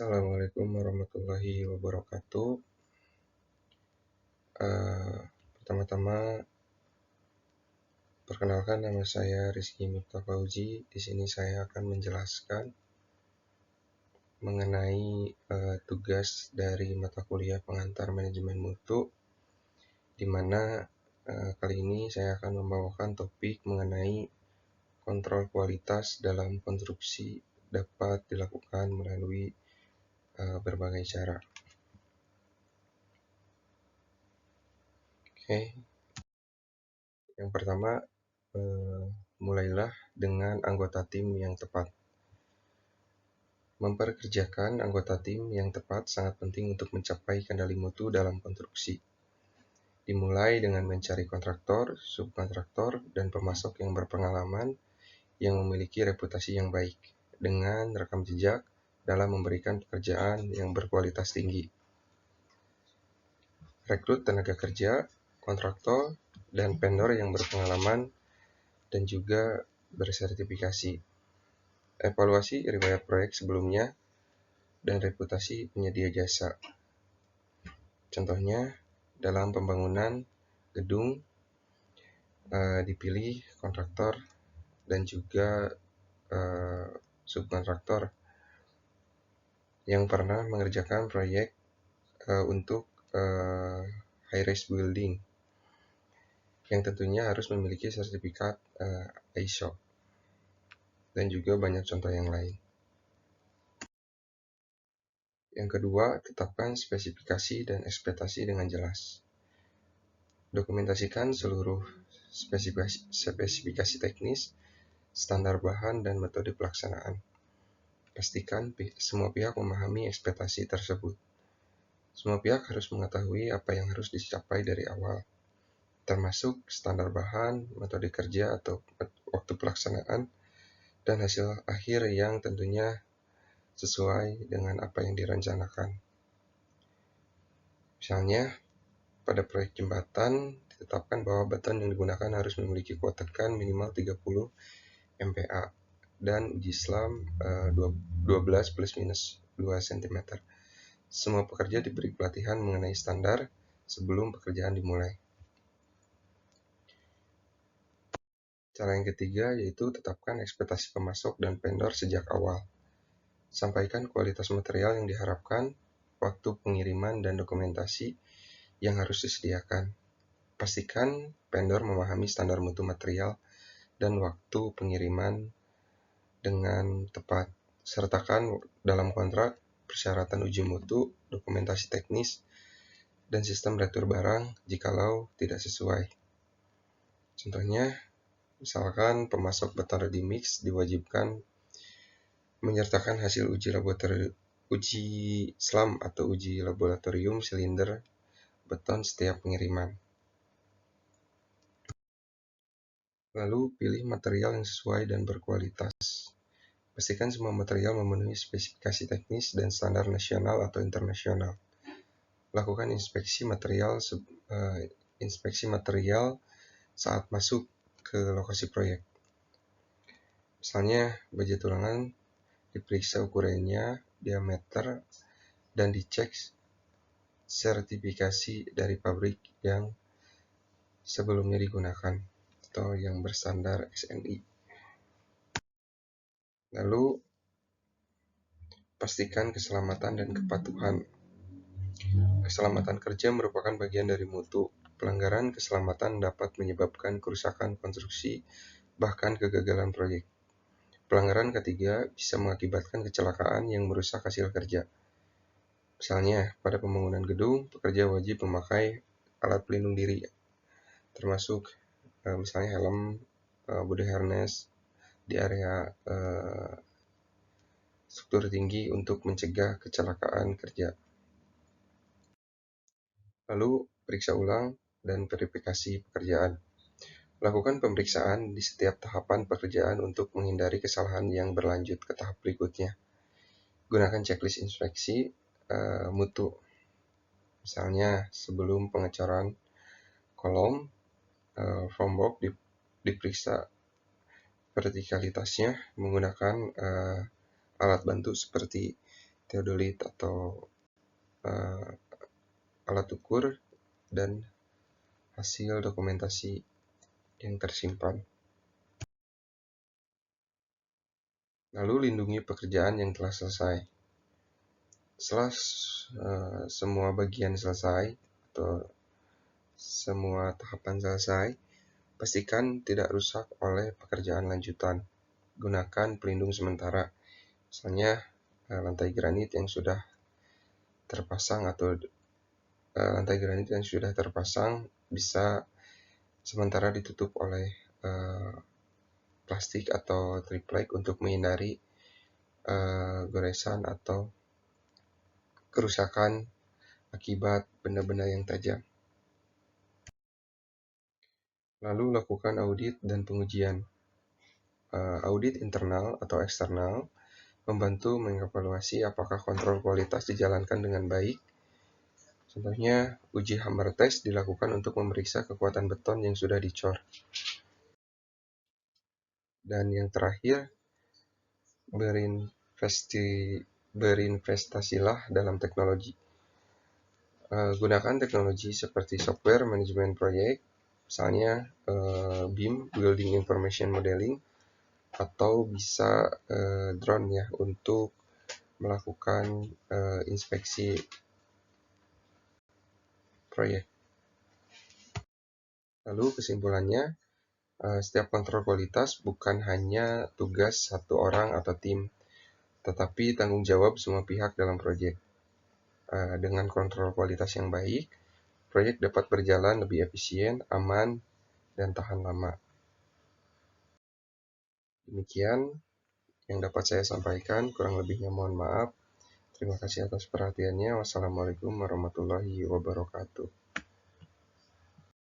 Assalamualaikum warahmatullahi wabarakatuh. Pertama-tama, perkenalkan nama saya Rizky Miftah Fauzi. Di sini saya akan menjelaskan mengenai tugas dari mata kuliah pengantar manajemen mutu, di mana kali ini saya akan membawakan topik mengenai kontrol kualitas dalam konstruksi dapat dilakukan melalui berbagai cara. Oke. Yang pertama, mulailah dengan anggota tim yang tepat. Memperkerjakan anggota tim yang tepat sangat penting untuk mencapai kendali mutu dalam konstruksi. Dimulai dengan mencari kontraktor, subkontraktor, dan pemasok yang berpengalaman yang memiliki reputasi yang baik, dengan rekam jejak dalam memberikan pekerjaan yang berkualitas tinggi. Rekrut tenaga kerja, kontraktor, dan vendor yang berpengalaman dan juga bersertifikasi. Evaluasi riwayat proyek sebelumnya dan reputasi penyedia jasa. Contohnya, dalam pembangunan gedung, dipilih kontraktor dan juga subkontraktor yang pernah mengerjakan proyek untuk high-rise building, yang tentunya harus memiliki sertifikat ISO, dan juga banyak contoh yang lain. Yang kedua, tetapkan spesifikasi dan ekspektasi dengan jelas. Dokumentasikan seluruh spesifikasi teknis, standar bahan, dan metode pelaksanaan. Pastikan semua pihak memahami ekspektasi tersebut. Semua pihak harus mengetahui apa yang harus dicapai dari awal, termasuk standar bahan, metode kerja atau waktu pelaksanaan, dan hasil akhir yang tentunya sesuai dengan apa yang direncanakan. Misalnya, pada proyek jembatan, ditetapkan bahwa beton yang digunakan harus memiliki kuat tekan minimal 30 MPa dan uji selam 12 plus minus 2 cm. Semua pekerja diberi pelatihan mengenai standar sebelum pekerjaan dimulai. Cara yang ketiga yaitu tetapkan ekspektasi pemasok dan vendor sejak awal. Sampaikan kualitas material yang diharapkan, waktu pengiriman, dan dokumentasi yang harus disediakan. Pastikan vendor memahami standar mutu material dan waktu pengiriman dengan tepat. Sertakan dalam kontrak persyaratan uji mutu, dokumentasi teknis, dan sistem retur barang jikalau tidak sesuai. Contohnya, misalkan pemasok beton ready mix diwajibkan menyertakan hasil uji selam atau uji laboratorium silinder beton setiap pengiriman. Lalu, pilih material yang sesuai dan berkualitas. Pastikan semua material memenuhi spesifikasi teknis dan standar nasional atau internasional. Lakukan inspeksi material saat masuk ke lokasi proyek. Misalnya, baja tulangan diperiksa ukurannya, diameter, dan dicek sertifikasi dari pabrik yang sebelumnya digunakan atau yang berstandar SNI. Lalu, pastikan keselamatan dan kepatuhan. Keselamatan kerja merupakan bagian dari mutu. Pelanggaran keselamatan dapat menyebabkan kerusakan konstruksi, bahkan kegagalan proyek. Pelanggaran ketiga bisa mengakibatkan kecelakaan yang merusak hasil kerja. Misalnya, pada pembangunan gedung, pekerja wajib memakai alat pelindung diri, termasuk misalnya helm, body harness di area struktur tinggi untuk mencegah kecelakaan kerja. Lalu, periksa ulang dan verifikasi pekerjaan. Lakukan pemeriksaan di setiap tahapan pekerjaan untuk menghindari kesalahan yang berlanjut ke tahap berikutnya. Gunakan checklist inspeksi mutu. Misalnya, sebelum pengecoran kolom, formwork diperiksa vertikalitasnya menggunakan alat bantu seperti theodolit atau alat ukur, dan hasil dokumentasi yang tersimpan. Lalu lindungi pekerjaan yang telah selesai. Setelah semua bagian selesai atau semua tahapan selesai, pastikan tidak rusak oleh pekerjaan lanjutan. Gunakan pelindung sementara, misalnya lantai granit yang sudah terpasang bisa sementara ditutup oleh plastik atau triplek untuk menghindari goresan atau kerusakan akibat benda-benda yang tajam. Lalu lakukan audit dan pengujian. Audit internal atau eksternal membantu mengevaluasi apakah kontrol kualitas dijalankan dengan baik. Contohnya, uji hammer test dilakukan untuk memeriksa kekuatan beton yang sudah dicor. Dan yang terakhir, berinvestasilah dalam teknologi. Gunakan teknologi seperti software manajemen proyek, misalnya BIM, Building Information Modeling, atau bisa drone ya untuk melakukan inspeksi proyek. Lalu kesimpulannya, setiap kontrol kualitas bukan hanya tugas satu orang atau tim, tetapi tanggung jawab semua pihak dalam proyek. Dengan kontrol kualitas yang baik, proyek dapat berjalan lebih efisien, aman, dan tahan lama. Demikian yang dapat saya sampaikan, kurang lebihnya mohon maaf. Terima kasih atas perhatiannya. Wassalamualaikum warahmatullahi wabarakatuh.